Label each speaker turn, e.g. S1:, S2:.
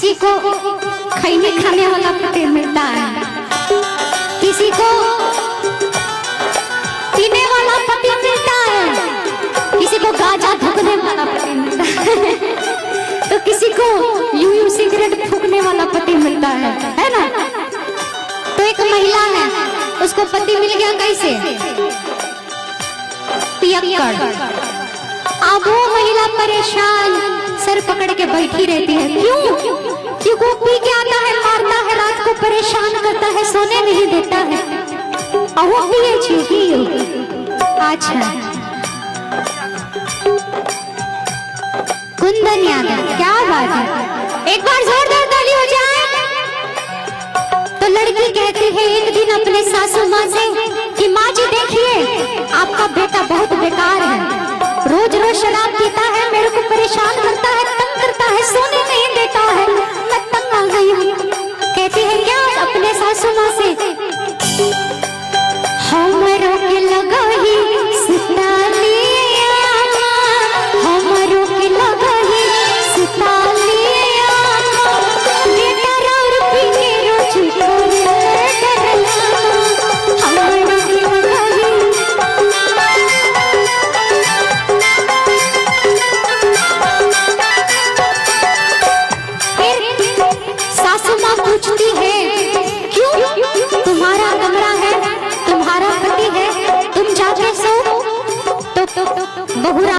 S1: किसी को खैनी खाने वाला पति मिलता है, किसी को पीने वाला पति मिलता है, किसी को गांजा धुकने वाला पति मिलता है तो किसी को यूं सिगरेट फूकने वाला पति मिलता है ना। तो एक महिला है, उसको पति मिल गया कैसे? पियक्कड़। अब वो महिला परेशान सर पकड़ के बैठी रहती है। क्यों? क्योंकि वो पी के आता है, मारता है, रात को परेशान करता है, सोने नहीं देता है। और वो पिए चीज़। अच्छा, कुंदन यादव, क्या बात है, एक बार जोरदार ताली हो जाए। तो लड़की कहती है एक दिन अपने सासू माँ से कि माँ जी देखिए आपका बेटा बहुत बेकार है, रोज रोज शराब पीता है, मेरे को परेशान करता है, तंग करता है, सोने नहीं देता है, मैं तंग आ गई हूँ। कहती है क्या अपने सासू माँ से? हमरों के लगा ही सितालिया, हमरों के लगा ही सितालिया, बेटा और पीने रोज डरना, हमरों के लगा ही। सासू माँ पूछती है क्यों? तुम्हारा कमरा है, तुम्हारा पति है, तुम जाके सो। तो बहुरा